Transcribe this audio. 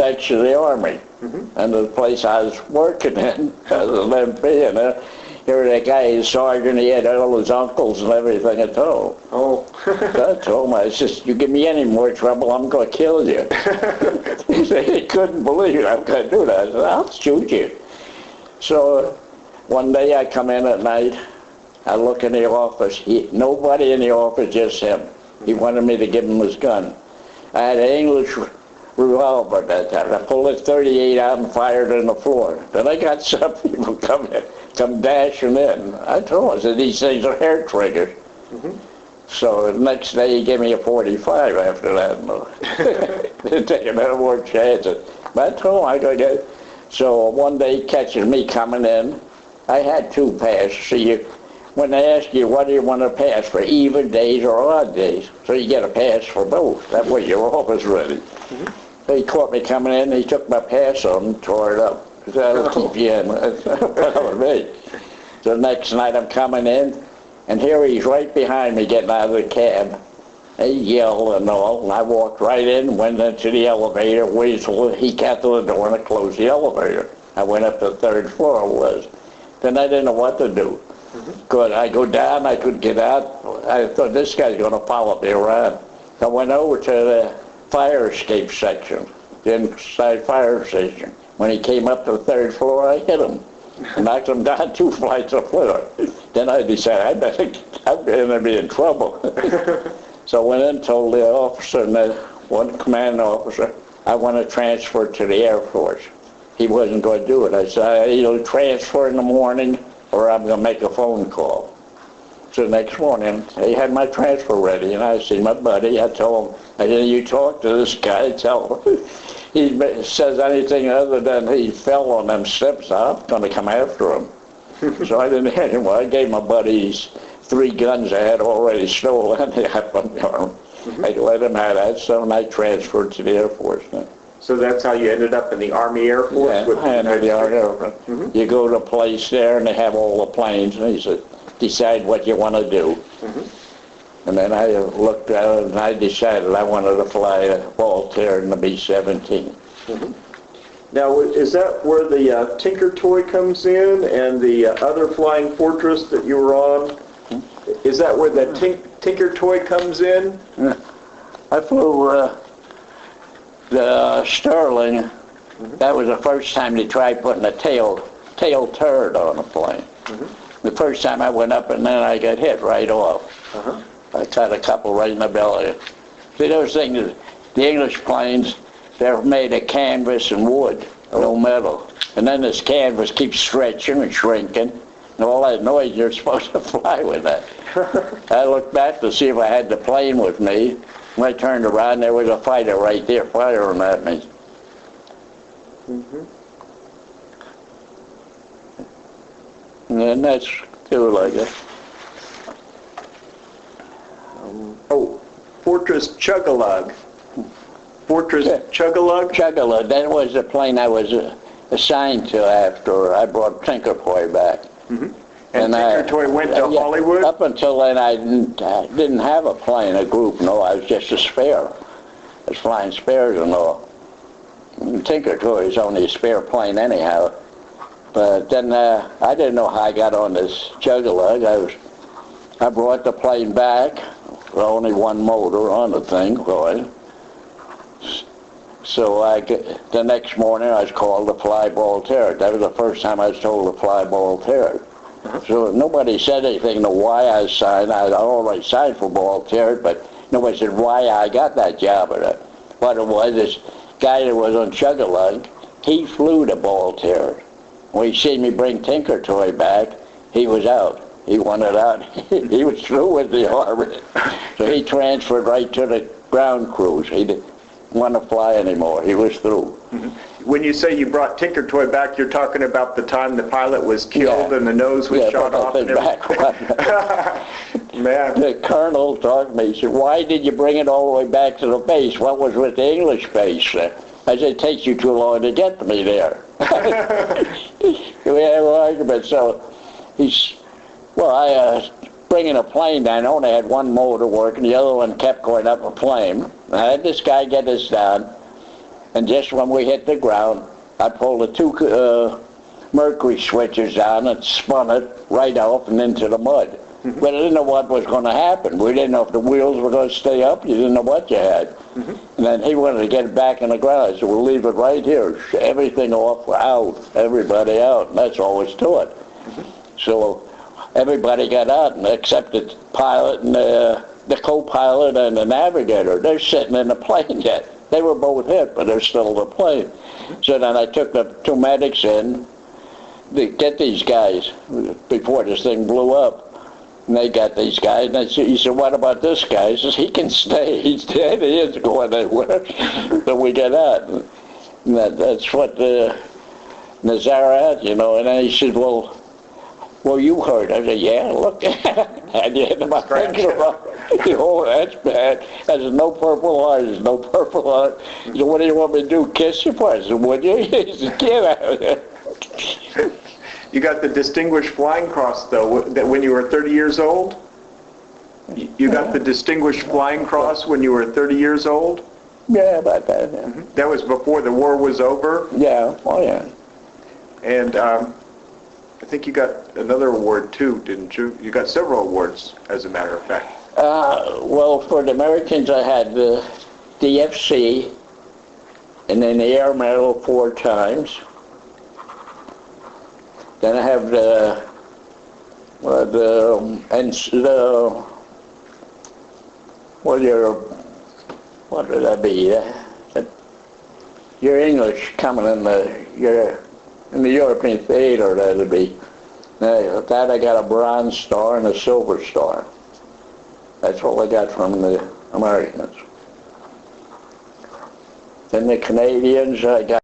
next to the Army. And the place I was working in, as an MP, and here that guy, his sergeant, he had all his uncles and everything at all. Oh. So I told him, I said, you give me any more trouble, I'm going to kill you. He said, he couldn't believe it, I'm going to do that. I said, I'll shoot you. So one day I come in at night, I look in the office, nobody in the office, just him. He wanted me to give him his gun. I had an English revolver at that time. I pulled it 38 out and fired it on the floor. Then I got some people come dashing in. I told him, I said, these things are hair triggers. So the next day he gave me a 45 after that. Didn't take no more chances. But I told him I could get it. So one day catching me coming in, I had 2 passes. See, when they ask you, what do you want to pass for, even days or odd days? So you get a pass for both. That way you're always ready. So he caught me coming in, he took my pass on and tore it up. That'll keep you in. That's me. So the next night I'm coming in, and here he's right behind me getting out of the cab. He yelled and all, and I walked right in, went into the elevator, whistled, he got to the door and I closed the elevator. I went up to the 3rd floor it was. Then I didn't know what to do. Could I go down? I could get out. I thought this guy's going to follow me around. I went over to the fire escape section, the inside fire station. When he came up to the 3rd floor, I hit him. Knocked him down 2 flights of floor. Then I decided I'm going to be in trouble. So I went in and told the officer, and the one commanding officer, I want to transfer to the Air Force. He wasn't going to do it. I said, I either transfer in the morning or I'm going to make a phone call. So the next morning, he had my transfer ready, and I see my buddy. I told him, I said, you talk to this guy, tell him. He says anything other than he fell on them steps, I'm going to come after him. So I didn't hit him. Well, I gave my buddies 3 guns I had already stolen. I let him have that, so I transferred to the Air Force. So that's how you ended up in the Army Air Force? Yeah, I ended the Army Air Force. You go to a place there, and they have all the planes, and he said, decide what you want to do. And then I looked at it, and I decided I wanted to fly a Voltaire in the B-17. Now, is that where the Tinker Toy comes in, and the other Flying Fortress that you were on? Is that where the Tinker Toy comes in? I flew the Sterling. That was the first time they tried putting a tail turret on a plane. The first time I went up, and then I got hit right off. I cut a couple right in the belly. See, those things, the English planes, they're made of canvas and wood, no metal. And then this canvas keeps stretching and shrinking, and all that noise, you're supposed to fly with that. I looked back to see if I had the plane with me. When I turned around, there was a fighter right there firing at me. And then that's too like it. Fortress Chug-a-Lug. Fortress Chug-a-Lug? Chug-a-Lug. That was the plane I was assigned to after I brought Tinker Toy back. And Tinker Toy went to Hollywood? Up until then, I didn't have a plane, a group. No, I was just a spare. I was flying spares and all. And Tinker Toy is only a spare plane anyhow. But then I didn't know how I got on this Chug-a-Lug. I brought the plane back with only one motor on the thing going. So the next morning I was called to fly Voltaire. That was the first time I was told to fly Voltaire. So nobody said anything to why I signed. I already signed for Voltaire, but nobody said why I got that job or that. What it was, this guy that was on Chug-a-Lug, he flew to Voltaire. When he seen me bring Tinker Toy back, he was out. He wanted out. He was through with the Army. So he transferred right to the ground crews. He didn't want to fly anymore. He was through. When you say you brought Tinker Toy back, you're talking about the time the pilot was killed and the nose was shot off and everything? Man. The colonel talked to me. He said, why did you bring it all the way back to the base? What was with the English base? I said, it takes you too long to get to me there. We had an argument. So I bringing a plane down. I only had one motor working. The other one kept going up a flame. I had this guy get us down. And just when we hit the ground, I pulled the two mercury switches on and spun it right off and into the mud. But I didn't know what was going to happen. We didn't know if the wheels were going to stay up. You didn't know what you had. And then he wanted to get it back in the ground. So we'll leave it right here. Everything off, out, everybody out. And that's all was to it. So everybody got out, and except the pilot and the co-pilot and the navigator. They're sitting in the plane yet. They were both hit, but they're still in the plane. So then I took the two medics in to get these guys before this thing blew up. And they got these guys, and he said, what about this guy? He says, he can stay. He's dead. He isn't going anywhere. So we got out. And that's what Nazar had, you know. And then he said, well, you heard. I said, yeah, look. And you hit my finger about it. Oh, that's bad. I said, no purple heart. There's no purple heart. He said, what do you want me to do? Kiss you for? I said, would you? He said, get out of there. You got the Distinguished Flying Cross, though, that when you were 30 years old? You got the Distinguished Flying Cross when you were 30 years old? Yeah, about that. Yeah. That was before the war was over? Yeah, oh yeah. And I think you got another award, too, didn't you? You got several awards, as a matter of fact. Well, for the Americans, I had the DFC, and then the Air Medal 4 times. Then I have what did that be? Your English coming in the European theater, that'd be. That I got a bronze star and a silver star. That's what I got from the Americans. Then the Canadians, I got